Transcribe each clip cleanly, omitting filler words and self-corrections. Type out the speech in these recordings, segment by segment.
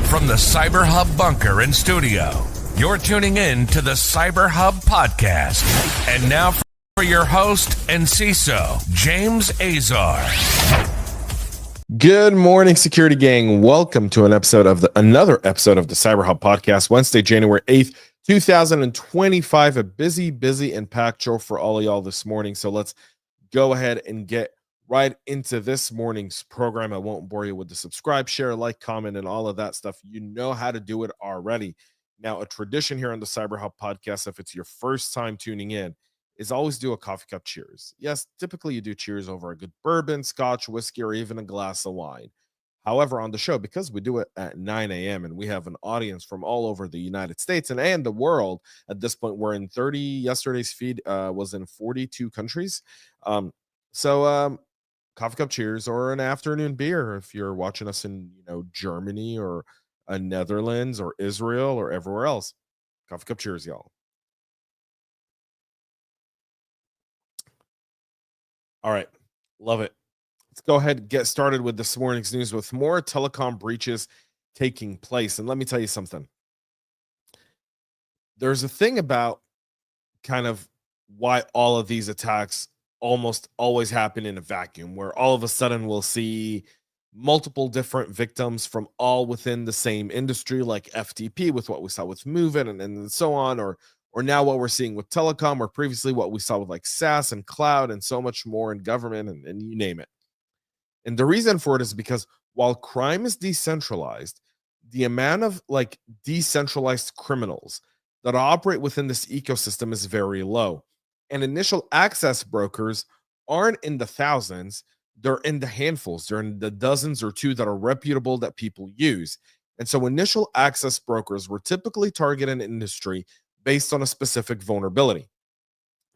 From the CyberHub bunker and studio, you're tuning in to the CyberHub Podcast. And now for your host and CISO, James Azar. Good morning, security gang. Welcome to another episode of the CyberHub Podcast, Wednesday, January 8th, 2025. A busy and packed show for all of y'all this morning. So let's go ahead and get right into this morning's program. I won't bore you with the subscribe, share, like, comment, and all of that stuff. You know how to do it already. Now, a tradition here on the CyberHub Podcast, if it's your first time tuning in, is always do a coffee cup cheers. Yes, typically you do cheers over a good bourbon, scotch, whiskey, or even a glass of wine. However, on the show, because we do it at 9 a.m. and we have an audience from all over the United States and the world, at this point, we're in 30, yesterday's feed was in 42 countries. Coffee cup cheers or an afternoon beer if you're watching us in Germany or Netherlands or Israel or everywhere else. Coffee cup cheers, y'all. All right, love it. Let's go ahead and get started with this morning's news with more telecom breaches taking place. And let me tell you something. There's a thing about kind of why all of these attacks almost always happen in a vacuum, where all of a sudden we'll see multiple different victims from all within the same industry, like FTP with what we saw with MoveIt and so on, or now what we're seeing with Telecom, or previously what we saw with like SaaS and cloud and so much more in government and you name it. And the reason for it is because while crime is decentralized, the amount of like decentralized criminals that operate within this ecosystem is very low. And initial access brokers aren't in the thousands, they're in the handfuls, they're in the dozens or two that are reputable that people use. And so initial access brokers were typically targeting an industry based on a specific vulnerability.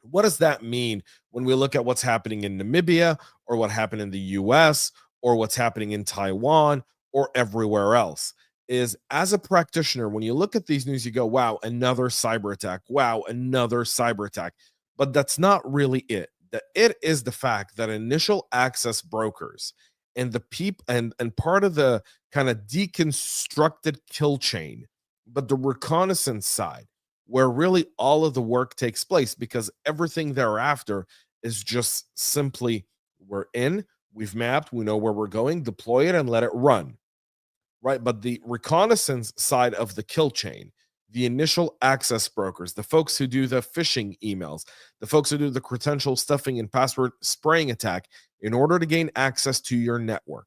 What does that mean when we look at what's happening in Namibia or what happened in the US or what's happening in Taiwan or everywhere else? Is as a practitioner, when you look at these news, you go, wow, another cyber attack. Wow, another cyber attack. But that's not really it. It is the fact that initial access brokers and the people and part of the kind of deconstructed kill chain, but the reconnaissance side, where really all of the work takes place, because everything thereafter is just simply we've mapped, we know where we're going, deploy it and let it run. Right? But the reconnaissance side of the kill chain, the initial access brokers, the folks who do the phishing emails, the folks who do the credential stuffing and password spraying attack in order to gain access to your network.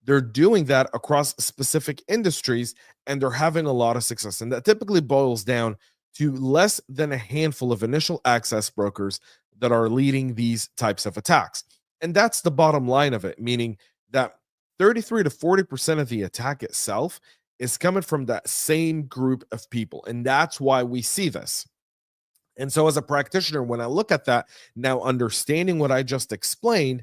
They're doing that across specific industries, and they're having a lot of success. And that typically boils down to less than a handful of initial access brokers that are leading these types of attacks. And that's the bottom line of it, meaning that 33 to 40% of the attack itself is coming from that same group of people. And that's why we see this. And so as a practitioner, when I look at that, now understanding what I just explained,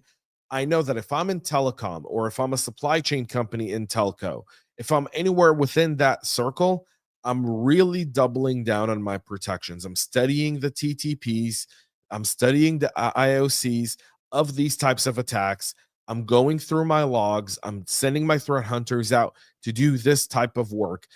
I know that if I'm in telecom or if I'm a supply chain company in telco, if I'm anywhere within that circle, I'm really doubling down on my protections. I'm studying the TTPs. I'm studying the IOCs of these types of attacks. I'm going through my logs. I'm sending my threat hunters out to do this type of work,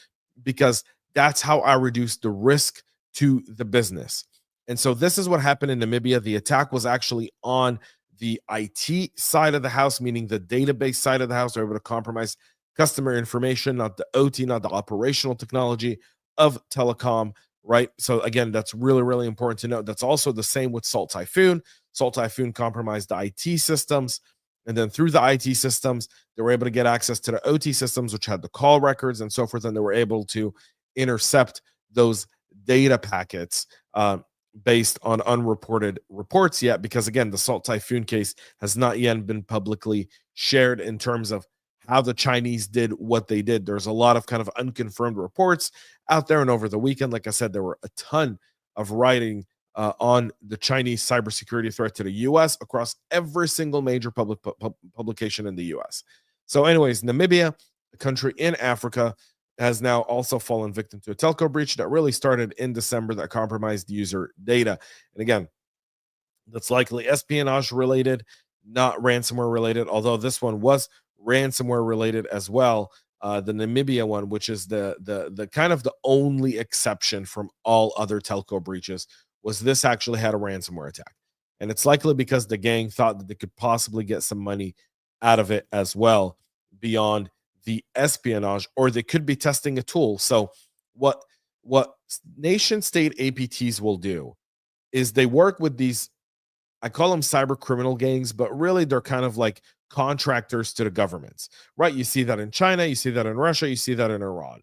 because that's how I reduce the risk to the business. And so this is what happened in Namibia. The attack was actually on the IT side of the house, meaning the database side of the house. They're able to compromise customer information, not the OT, not the operational technology of Telecom, right? So again, that's really important to note. That's also the same with Salt Typhoon. Salt Typhoon compromised the IT systems. And then through the IT systems, they were able to get access to the OT systems, which had the call records and so forth. And they were able to intercept those data packets based on unreported reports yet. Because again, the Salt Typhoon case has not yet been publicly shared in terms of how the Chinese did what they did. There's a lot of kind of unconfirmed reports out there. And over the weekend, like I said, there were a ton of writing on the Chinese cybersecurity threat to the U.S. across every single major publication in the U.S. So anyways, Namibia, a country in Africa, has now also fallen victim to a telco breach that really started in December that compromised user data. And again, that's likely espionage related, not ransomware related, although this one was ransomware related as well. the Namibia one, which is the kind of the only exception from all other telco breaches, was this actually had a ransomware attack. And it's likely because the gang thought that they could possibly get some money out of it as well beyond the espionage, or they could be testing a tool. So what nation state APTs will do is they work with these, I call them cyber criminal gangs, but really they're kind of like contractors to the governments, right? You see that in China, you see that in Russia, you see that in Iran.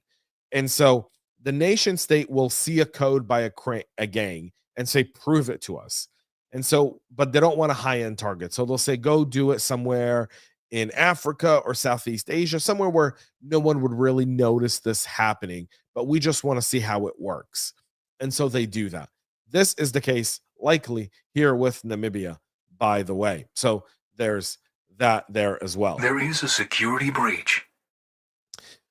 And so the nation state will see a code by a gang and say, prove it to us. And so, but they don't want a high-end target. So they'll say, go do it somewhere in Africa or Southeast Asia, somewhere where no one would really notice this happening, but we just want to see how it works. And so they do that. This is the case likely here with Namibia, by the way. So there's that there as well. There is a security breach.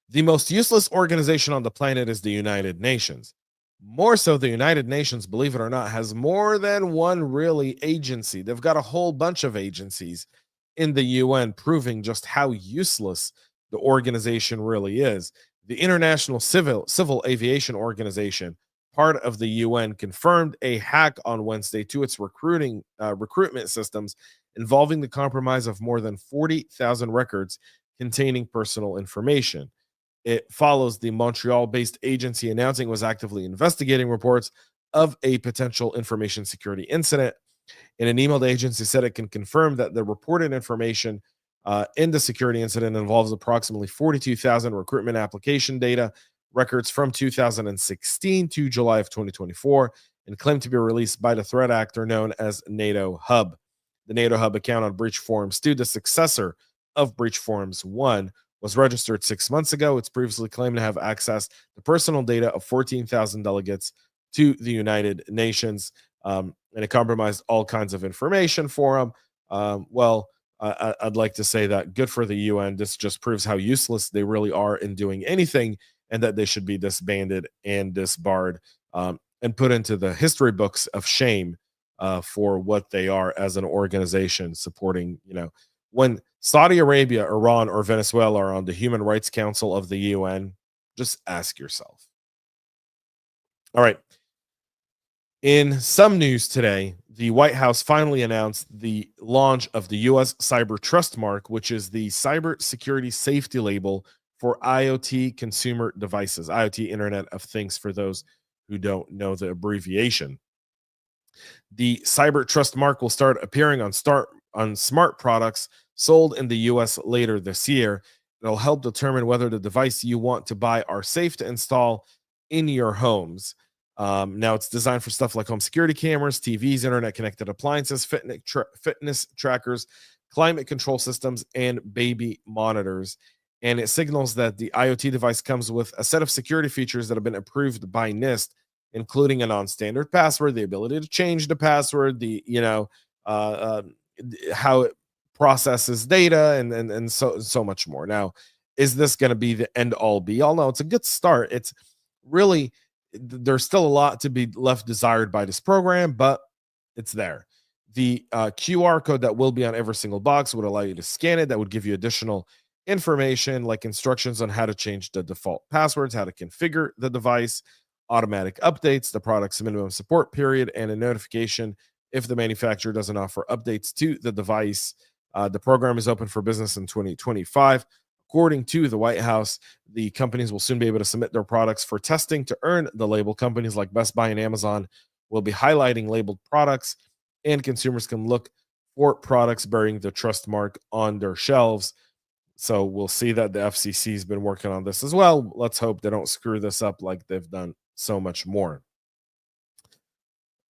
The most useless organization on the planet is the United Nations. More so, the United Nations, believe it or not, has more than one really agency. They've got a whole bunch of agencies in the UN, proving just how useless the organization really is. The International Civil Aviation Organization, part of the UN, confirmed a hack on Wednesday to its recruitment systems involving the compromise of more than 40,000 records containing personal information. It follows the Montreal-based agency announcing it was actively investigating reports of a potential information security incident. In an email, the agency said it can confirm that the reported information in the security incident involves approximately 42,000 recruitment application data records from 2016 to July of 2024, and claimed to be released by the threat actor known as NATO Hub. The NATO Hub account on Breach Forums 2, the successor of Breach Forums 1, was registered 6 months ago. It's previously claimed to have access to personal data of 14,000 delegates to the United Nations, and it compromised all kinds of information for them. I'd like to say that good for the UN. This just proves how useless they really are in doing anything, and that they should be disbanded and disbarred, and put into the history books of shame for what they are as an organization supporting, when Saudi Arabia, Iran, or Venezuela are on the Human Rights Council of the UN, just ask yourself. All right. In some news today, the White House finally announced the launch of the U.S. Cyber Trust Mark, which is the cybersecurity safety label for IoT consumer devices, IoT Internet of Things, for those who don't know the abbreviation. The Cyber Trust Mark will start appearing on smart products sold in the U.S. later this year. It'll help determine whether the device you want to buy are safe to install in your homes. Now, it's designed for stuff like home security cameras, TVs, internet-connected appliances, fitness trackers, climate control systems, and baby monitors. And it signals that the IoT device comes with a set of security features that have been approved by NIST, including a non-standard password, the ability to change the password, how it processes data, and so much more. Now, is this going to be the end all be all? No, it's a good start. It's really, there's still a lot to be left desired by this program, but it's there. The QR code that will be on every single box would allow you to scan it. That would give you additional information like instructions on how to change the default passwords, how to configure the device, automatic updates, the product's minimum support period, and a notification if the manufacturer doesn't offer updates to the device. The program is open for business in 2025. According to the White House, the companies will soon be able to submit their products for testing to earn the label. Companies like Best Buy and Amazon will be highlighting labeled products, and consumers can look for products bearing the trust mark on their shelves. So we'll see that the FCC has been working on this as well. Let's hope they don't screw this up like they've done so much more.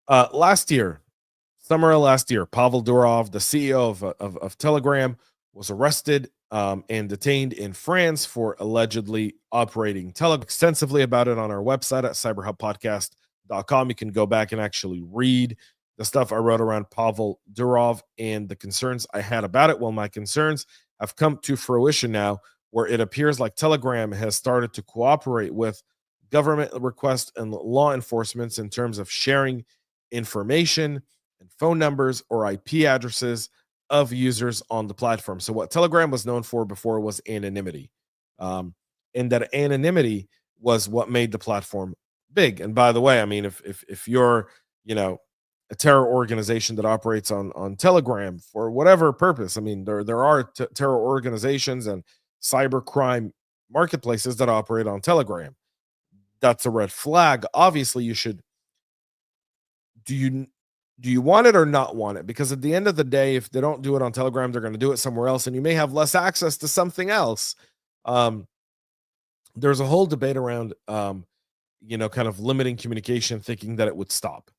Summer of last year, Pavel Durov, the CEO of Telegram, was arrested and detained in France for allegedly operating Teleco. Extensively about it on our website at cyberhubpodcast.com. You can go back and actually read the stuff I wrote around Pavel Durov and the concerns I had about it. Well, my concerns have come to fruition now, where it appears like Telegram has started to cooperate with government requests and law enforcement in terms of sharing information and phone numbers or IP addresses of users on the platform. So what Telegram was known for before was anonymity. and that anonymity was what made the platform big. And by the way, I mean, if you're, a terror organization that operates on Telegram for whatever purpose, I mean, there are terror organizations and cybercrime marketplaces that operate on Telegram. That's a red flag. Obviously, you should. Do you want it or not want it? Because at the end of the day, if they don't do it on Telegram, they're going to do it somewhere else, and you may have less access to something else. There's a whole debate around, kind of limiting communication, thinking that it would stop.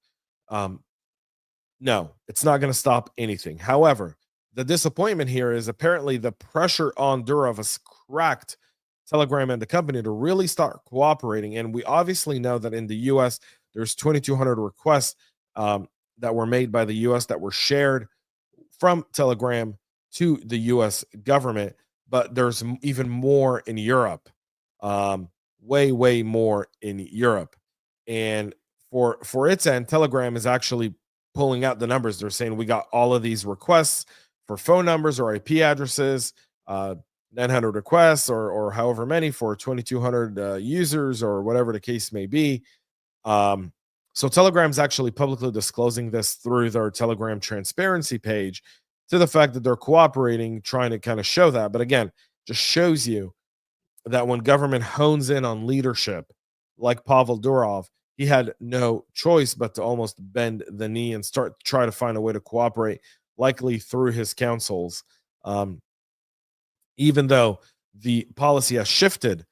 No, it's not going to stop anything. However, the disappointment here is apparently the pressure on Durov has cracked Telegram and the company to really start cooperating. And we obviously know that in the US, there's 2,200 requests that were made by the US that were shared from Telegram to the US government, but there's even more in Europe, way more in Europe. And for its end, Telegram is actually pulling out the numbers. They're saying we got all of these requests for phone numbers or IP addresses, 900 requests or however many for 2,200 users or whatever the case may be. So Telegram's actually publicly disclosing this through their Telegram transparency page, to the fact that they're cooperating, trying to kind of show that. But again, just shows you that when government hones in on leadership like Pavel Durov, he had no choice but to almost bend the knee and try to find a way to cooperate, likely through his counsels. Even though the policy has shifted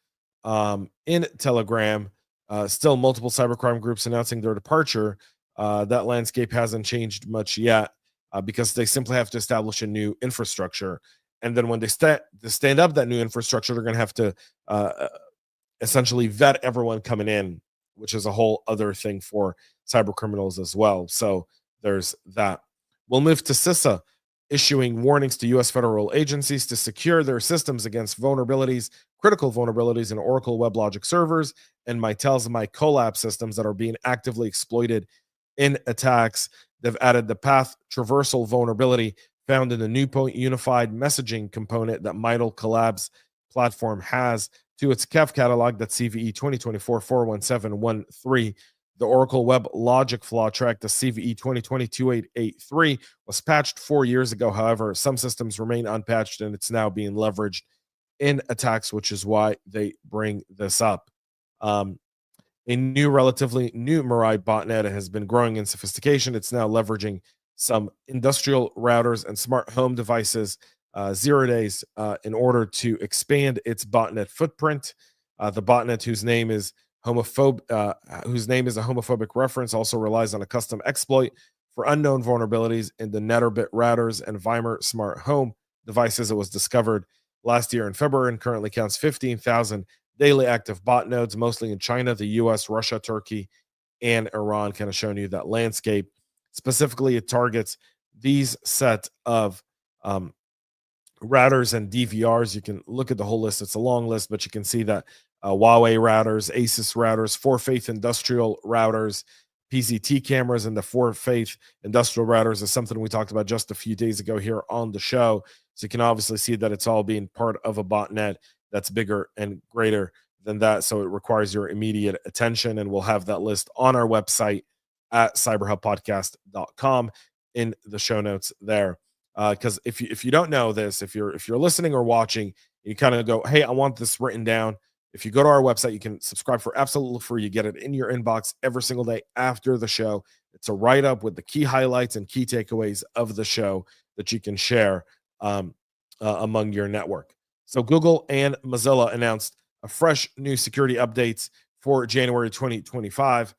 in Telegram, still multiple cybercrime groups announcing their departure. That landscape hasn't changed much yet, because they simply have to establish a new infrastructure. And then when they stand up that new infrastructure, they're going to have to essentially vet everyone coming in, which is a whole other thing for cyber criminals as well. So there's that. We'll move to CISA issuing warnings to U.S. federal agencies to secure their systems against critical vulnerabilities in Oracle WebLogic servers and Mitel's MyCollab systems that are being actively exploited in attacks. They've added the path traversal vulnerability found in the new unified messaging component that Mitel Collab's platform has to its CAF catalog, that's CVE 2024-41713. The Oracle WebLogic flaw track, the CVE 2020-2883, was patched 4 years ago. However, some systems remain unpatched, and it's now being leveraged in attacks, which is why they bring this up. A relatively new Mirai botnet has been growing in sophistication. It's now leveraging some industrial routers and smart home devices 0 days in order to expand its botnet footprint. The botnet, whose name is a homophobic reference, also relies on a custom exploit for unknown vulnerabilities in the Neterbit routers and Vimer smart home devices. It was discovered last year in February and currently counts 15,000 daily active bot nodes, mostly in China, the US, Russia, Turkey, and Iran. Kind of showing you that landscape. Specifically, it targets these set of routers and DVRs. You can look at the whole list. It's a long list, but you can see that Huawei routers, Asus routers, Forfaith industrial routers, PZT cameras, and the Forfaith industrial routers is something we talked about just a few days ago here on the show. So you can obviously see that it's all being part of a botnet that's bigger and greater than that. So it requires your immediate attention, and we'll have that list on our website at cyberhubpodcast.com in the show notes there. Because if you don't know this, if you're listening or watching, you kind of go, hey, I want this written down. If you go to our website, you can subscribe for absolutely free. You get it in your inbox every single day after the show. It's a write-up with the key highlights and key takeaways of the show that you can share among your network. So Google and Mozilla announced a fresh new security updates for January 2025,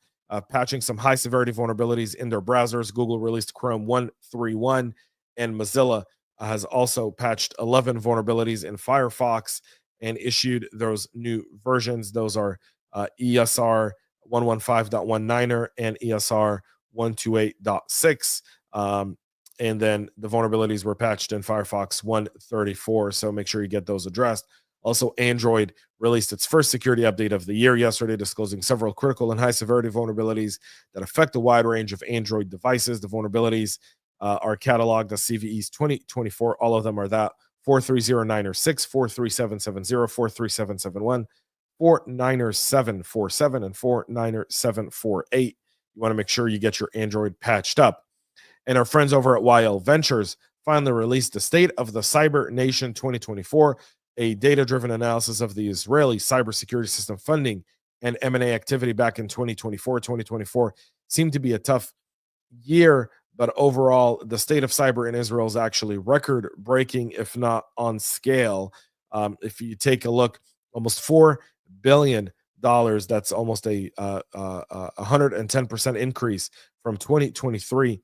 patching some high-severity vulnerabilities in their browsers. Google released Chrome 131, and Mozilla has also patched 11 vulnerabilities in Firefox and issued those new versions. Those are ESR 115.19er and ESR 128.6. And then the vulnerabilities were patched in Firefox 134. So make sure you get those addressed. Also, Android released its first security update of the year yesterday, disclosing several critical and high severity vulnerabilities that affect a wide range of Android devices. The vulnerabilities are cataloged as CVEs 2024. All of them are that 430-906, 43770, 43771, 49747, and 49748. You want to make sure you get your Android patched up. And our friends over at YL Ventures finally released the State of the Cyber Nation 2024, a data-driven analysis of the Israeli cybersecurity system funding and M&A activity back in 2024. 2024 seemed to be a tough year, but overall, the state of cyber in Israel is actually record-breaking, if not on scale. If you take a look, almost $4 billion, that's almost a 110% increase from 2023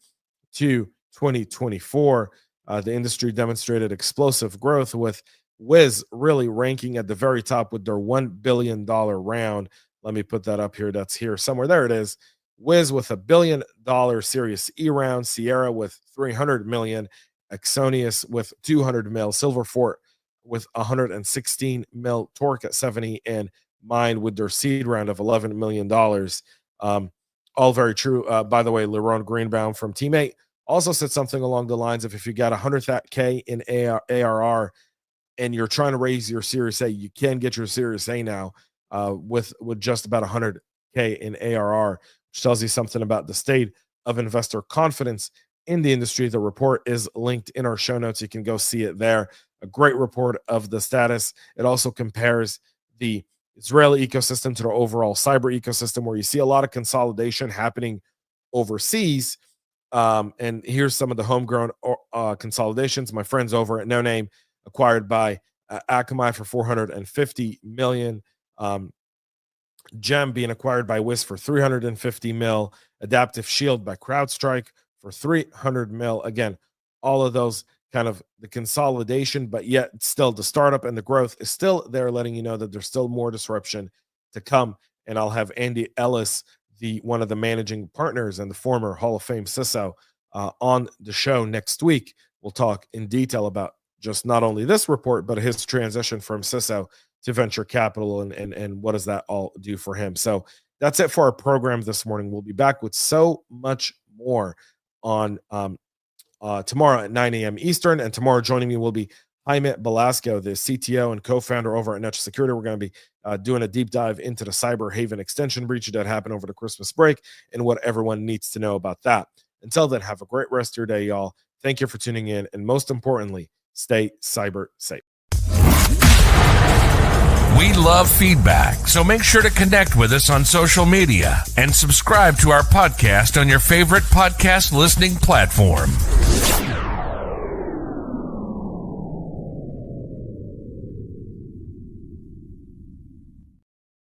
to 2024. The industry demonstrated explosive growth, with Wiz really ranking at the very top with their $1 billion round. Let me put that up here. That's here somewhere. There it is. Wiz with $1 billion Series E round, Sierra with $300 million, Exonius with $200 million, Silverfort with $116 million, Torque at $70 million, and Mind with their seed round of $11 million. All very true. By the way, Liron Greenbaum from Teammate also said something along the lines of, if you got 100K in ARR and you're trying to raise your Series A, you can get your Series A now with just about 100K in ARR, which tells you something about the state of investor confidence in the industry. The report is linked in our show notes. You can go see it there. A great report of the status. It also compares the Israeli ecosystem to the overall cyber ecosystem, where you see a lot of consolidation happening overseas. And here's some of the homegrown consolidations. My friends over at No Name acquired by Akamai for $450 million. Gem being acquired by Wiz for $350 million. Adaptive Shield by CrowdStrike for $300 million. Again, all of those kind of the consolidation, but yet still the startup and the growth is still there, letting you know that there's still more disruption to come. And I'll have Andy Ellis, one of the managing partners and the former Hall of Fame CISO, on the show next week. We'll talk in detail about just not only this report, but his transition from CISO to venture capital and what does that all do for him. So that's it for our program this morning. We'll be back with so much more on tomorrow at 9 a.m. Eastern. And tomorrow joining me will be Jaime Velasco, the CTO and co-founder over at Netch Security. We're going to be doing a deep dive into the Cyber Haven extension breach that happened over the Christmas break and what everyone needs to know about that. Until then, have a great rest of your day, y'all. Thank you for tuning in. And most importantly, stay cyber safe. We love feedback, so make sure to connect with us on social media and subscribe to our podcast on your favorite podcast listening platform.